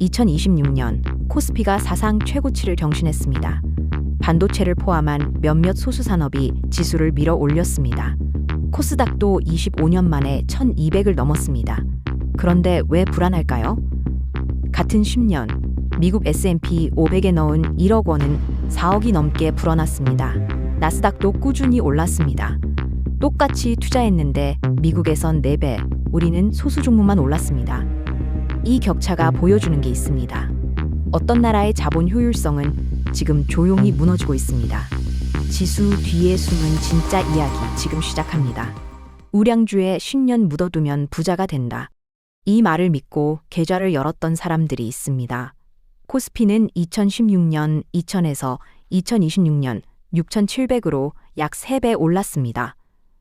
2026년 코스피가 사상 최고치를 경신했습니다. 반도체를 포함한 몇몇 소수 산업이 지수를 밀어 올렸습니다. 코스닥도 25년 만에 1200을 넘었습니다. 그런데 왜 불안할까요? 같은 10년 미국 S&P 500에 넣은 1억 원은 4억이 넘게 불어났습니다. 나스닥도 꾸준히 올랐습니다. 똑같이 투자했는데 미국에선 4배, 우리는 소수 종목만 올랐습니다. 이 격차가 보여주는 게 있습니다. 어떤 나라의 자본 효율성은 지금 조용히 무너지고 있습니다. 지수 뒤에 숨은 진짜 이야기 지금 시작합니다. 우량주에 10년 묻어두면 부자가 된다. 이 말을 믿고 계좌를 열었던 사람들이 있습니다. 코스피는 2016년 2000에서 2026년 6,700으로 약 3배 올랐습니다.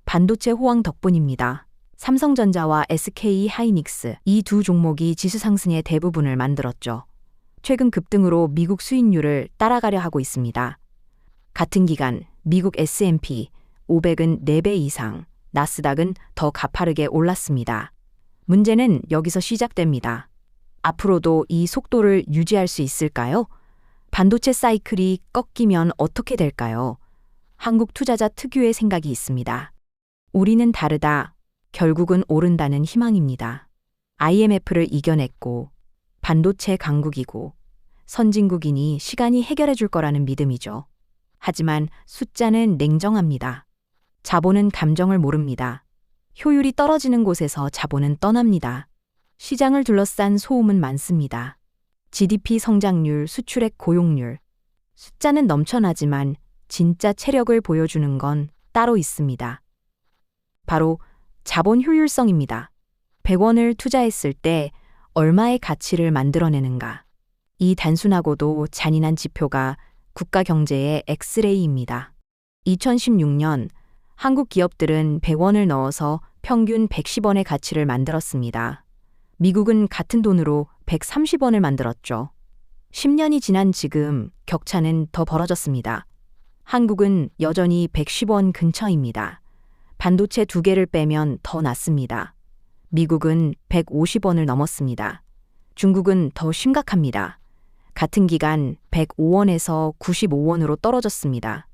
반도체 호황 덕분입니다. 삼성전자와 SK 하이닉스 이 두 종목이 지수 상승의 대부분을 만들었죠. 최근 급등으로 미국 수익률을 따라가려 하고 있습니다. 같은 기간 미국 S&P 500은 4배 이상, 나스닥은 더 가파르게 올랐습니다. 문제는 여기서 시작됩니다. 앞으로도 이 속도를 유지할 수 있을까요? 반도체 사이클이 꺾이면 어떻게 될까요? 한국 투자자 특유의 생각이 있습니다. 우리는 다르다. 결국은 오른다는 희망입니다. IMF를 이겨냈고 반도체 강국이고 선진국이니 시간이 해결해 줄 거라는 믿음이죠. 하지만 숫자는 냉정합니다. 자본은 감정을 모릅니다. 효율이 떨어지는 곳에서 자본은 떠납니다. 시장을 둘러싼 소음은 많습니다. GDP 성장률, 수출액 고용률. 숫자는 넘쳐나지만 진짜 체력을 보여주는 건 따로 있습니다. 바로 자본 효율성입니다. 100원을 투자했을 때 얼마의 가치를 만들어내는가. 이 단순하고도 잔인한 지표가 국가 경제의 엑스레이입니다. 2016년 한국 기업들은 100원을 넣어서 평균 110원의 가치를 만들었습니다. 미국은 같은 돈으로 130원을 만들었죠. 10년이 지난 지금 격차는 더 벌어졌습니다. 한국은 여전히 110원 근처입니다. 반도체 2개를 빼면 더 낮습니다. 미국은 150원을 넘었습니다. 중국은 더 심각합니다. 같은 기간 105원에서 95원으로 떨어졌습니다.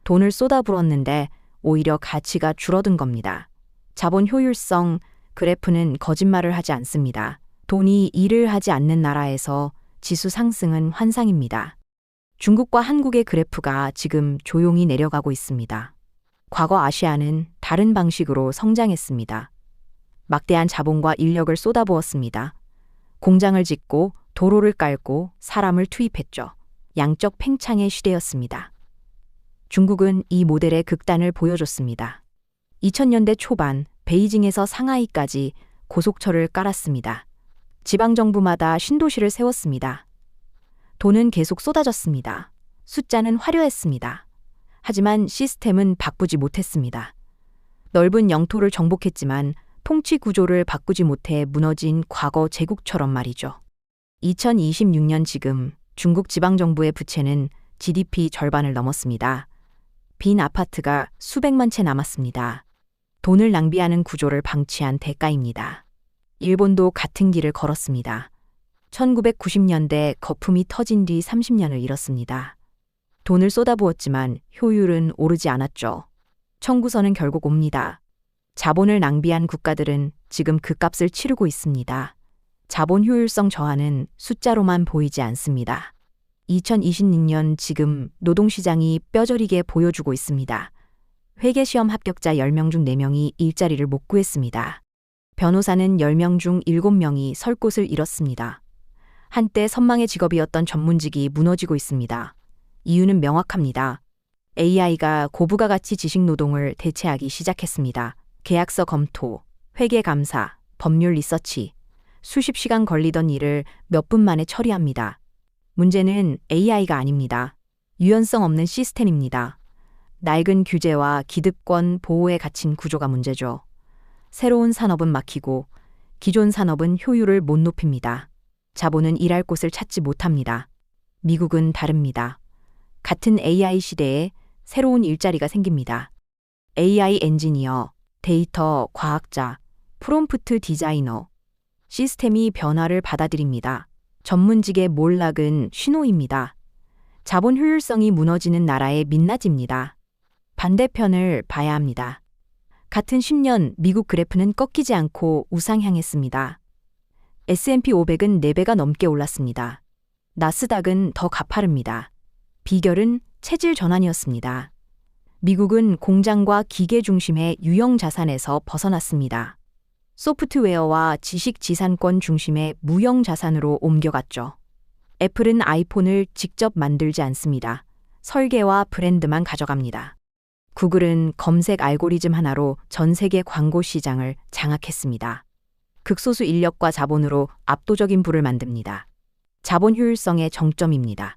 돈을 쏟아부었는데 오히려 가치가 줄어든 겁니다. 자본 효율성 그래프는 거짓말을 하지 않습니다. 돈이 일을 하지 않는 나라에서 지수 상승은 환상입니다. 중국과 한국의 그래프가 지금 조용히 내려가고 있습니다. 과거 아시아는 다른 방식으로 성장했습니다. 막대한 자본과 인력을 쏟아부었습니다. 공장을 짓고 도로를 깔고 사람을 투입했죠. 양적 팽창의 시대였습니다. 중국은 이 모델의 극단을 보여줬습니다. 2000년대 초반 베이징에서 상하이까지 고속철을 깔았습니다. 지방정부마다 신도시를 세웠습니다. 돈은 계속 쏟아졌습니다. 숫자는 화려했습니다. 하지만 시스템은 바꾸지 못했습니다. 넓은 영토를 정복했지만 통치 구조를 바꾸지 못해 무너진 과거 제국처럼 말이죠. 2026년 지금 중국 지방정부의 부채는 GDP 절반을 넘었습니다. 빈 아파트가 수백만 채 남았습니다. 돈을 낭비하는 구조를 방치한 대가입니다. 일본도 같은 길을 걸었습니다. 1990년대 거품이 터진 뒤 30년을 잃었습니다. 돈을 쏟아부었지만 효율은 오르지 않았죠. 청구서는 결국 옵니다. 자본을 낭비한 국가들은 지금 그 값을 치르고 있습니다. 자본 효율성 저하는 숫자로만 보이지 않습니다. 2026년 지금 노동시장이 뼈저리게 보여주고 있습니다. 회계시험 합격자 10명 중 4명이 일자리를 못 구했습니다. 변호사는 10명 중 7명이 설 곳을 잃었습니다. 한때 선망의 직업이었던 전문직이 무너지고 있습니다. 이유는 명확합니다. AI가 고부가 가치 지식 노동을 대체하기 시작했습니다. 계약서 검토, 회계 감사, 법률 리서치, 수십 시간 걸리던 일을 몇 분 만에 처리합니다. 문제는 AI가 아닙니다. 유연성 없는 시스템입니다. 낡은 규제와 기득권 보호에 갇힌 구조가 문제죠. 새로운 산업은 막히고 기존 산업은 효율을 못 높입니다. 자본은 일할 곳을 찾지 못합니다. 미국은 다릅니다. 같은 AI 시대에 새로운 일자리가 생깁니다. AI 엔지니어, 데이터 과학자, 프롬프트 디자이너. 시스템이 변화를 받아들입니다. 전문직의 몰락은 신호입니다. 자본 효율성이 무너지는 나라의 민낯입니다. 반대편을 봐야 합니다. 같은 10년 미국 그래프는 꺾이지 않고 우상향했습니다. S&P 500은 4배가 넘게 올랐습니다. 나스닥은 더 가파릅니다. 비결은 체질 전환이었습니다. 미국은 공장과 기계 중심의 유형 자산에서 벗어났습니다. 소프트웨어와 지식 지산권 중심의 무형 자산으로 옮겨갔죠. 애플은 아이폰을 직접 만들지 않습니다. 설계와 브랜드만 가져갑니다. 구글은 검색 알고리즘 하나로 전 세계 광고 시장을 장악했습니다. 극소수 인력과 자본으로 압도적인 부를 만듭니다. 자본 효율성의 정점입니다.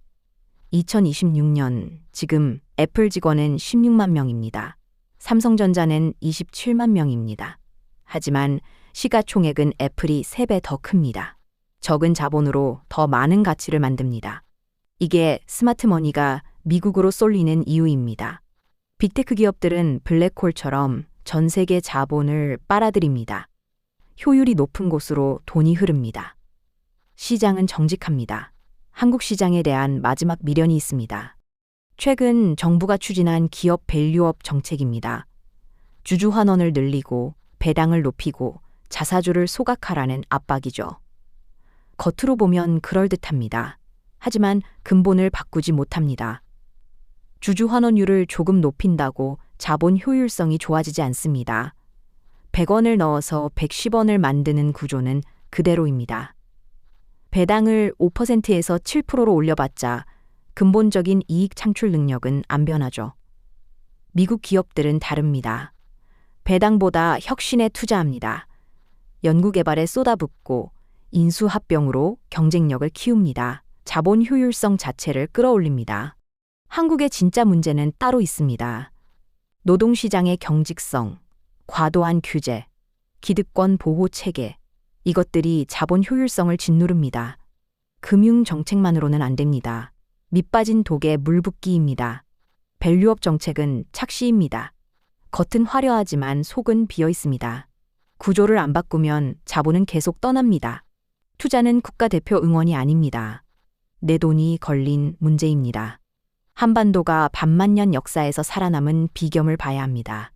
2026년, 지금 애플 직원은 16만 명입니다. 삼성전자는 27만 명입니다. 하지만 시가총액은 애플이 3배 더 큽니다. 적은 자본으로 더 많은 가치를 만듭니다. 이게 스마트머니가 미국으로 쏠리는 이유입니다. 빅테크 기업들은 블랙홀처럼 전 세계 자본을 빨아들입니다. 효율이 높은 곳으로 돈이 흐릅니다. 시장은 정직합니다. 한국 시장에 대한 마지막 미련이 있습니다. 최근 정부가 추진한 기업 밸류업 정책입니다. 주주 환원을 늘리고 배당을 높이고 자사주를 소각하라는 압박이죠. 겉으로 보면 그럴듯합니다. 하지만 근본을 바꾸지 못합니다. 주주 환원율을 조금 높인다고 자본 효율성이 좋아지지 않습니다. 100원을 넣어서 110원을 만드는 구조는 그대로입니다. 배당을 5%에서 7%로 올려봤자 근본적인 이익 창출 능력은 안 변하죠. 미국 기업들은 다릅니다. 배당보다 혁신에 투자합니다. 연구개발에 쏟아붓고 인수합병으로 경쟁력을 키웁니다. 자본 효율성 자체를 끌어올립니다. 한국의 진짜 문제는 따로 있습니다. 노동시장의 경직성, 과도한 규제, 기득권 보호 체계, 이것들이 자본 효율성을 짓누릅니다. 금융 정책만으로는 안 됩니다. 밑빠진 독에 물 붓기입니다. 밸류업 정책은 착시입니다. 겉은 화려하지만 속은 비어 있습니다. 구조를 안 바꾸면 자본은 계속 떠납니다. 투자는 국가대표 응원이 아닙니다. 내 돈이 걸린 문제입니다. 한반도가 반만년 역사에서 살아남은 비결을 봐야 합니다.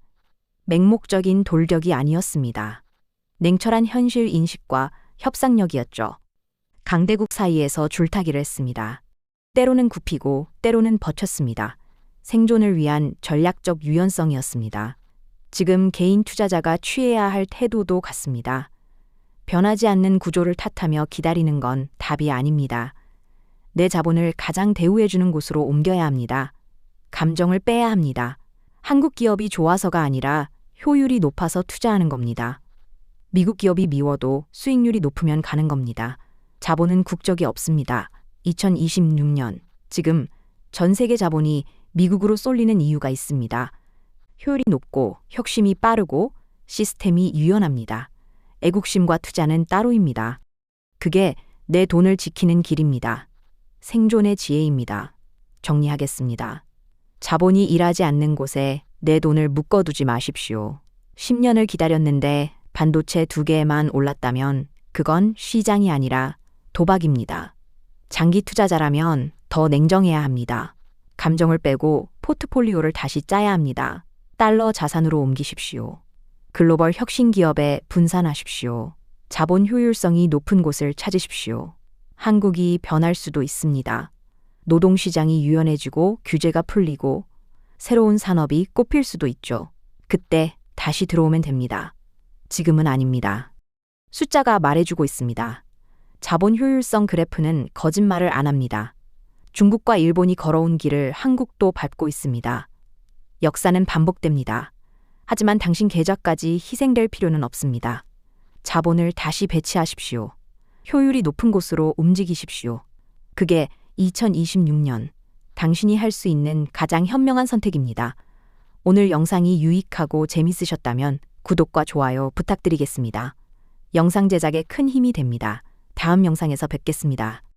맹목적인 돌격이 아니었습니다. 냉철한 현실 인식과 협상력이었죠. 강대국 사이에서 줄타기를 했습니다. 때로는 굽히고 때로는 버텼습니다. 생존을 위한 전략적 유연성이었습니다. 지금 개인 투자자가 취해야 할 태도도 같습니다. 변하지 않는 구조를 탓하며 기다리는 건 답이 아닙니다. 내 자본을 가장 대우해주는 곳으로 옮겨야 합니다. 감정을 빼야 합니다. 한국 기업이 좋아서가 아니라 효율이 높아서 투자하는 겁니다. 미국 기업이 미워도 수익률이 높으면 가는 겁니다. 자본은 국적이 없습니다. 2026년, 지금 전 세계 자본이 미국으로 쏠리는 이유가 있습니다. 효율이 높고 혁신이 빠르고 시스템이 유연합니다. 애국심과 투자는 따로입니다. 그게 내 돈을 지키는 길입니다. 생존의 지혜입니다. 정리하겠습니다. 자본이 일하지 않는 곳에 내 돈을 묶어두지 마십시오. 10년을 기다렸는데 반도체 2개만 올랐다면 그건 시장이 아니라 도박입니다. 장기 투자자라면 더 냉정해야 합니다. 감정을 빼고 포트폴리오를 다시 짜야 합니다. 달러 자산으로 옮기십시오. 글로벌 혁신 기업에 분산하십시오. 자본 효율성이 높은 곳을 찾으십시오. 한국이 변할 수도 있습니다. 노동시장이 유연해지고 규제가 풀리고 새로운 산업이 꽃필 수도 있죠. 그때 다시 들어오면 됩니다. 지금은 아닙니다. 숫자가 말해주고 있습니다. 자본 효율성 그래프는 거짓말을 안 합니다. 중국과 일본이 걸어온 길을 한국도 밟고 있습니다. 역사는 반복됩니다. 하지만 당신 계좌까지 희생될 필요는 없습니다. 자본을 다시 배치하십시오. 효율이 높은 곳으로 움직이십시오. 그게 2026년 당신이 할 수 있는 가장 현명한 선택입니다. 오늘 영상이 유익하고 재밌으셨다면 구독과 좋아요 부탁드리겠습니다. 영상 제작에 큰 힘이 됩니다. 다음 영상에서 뵙겠습니다.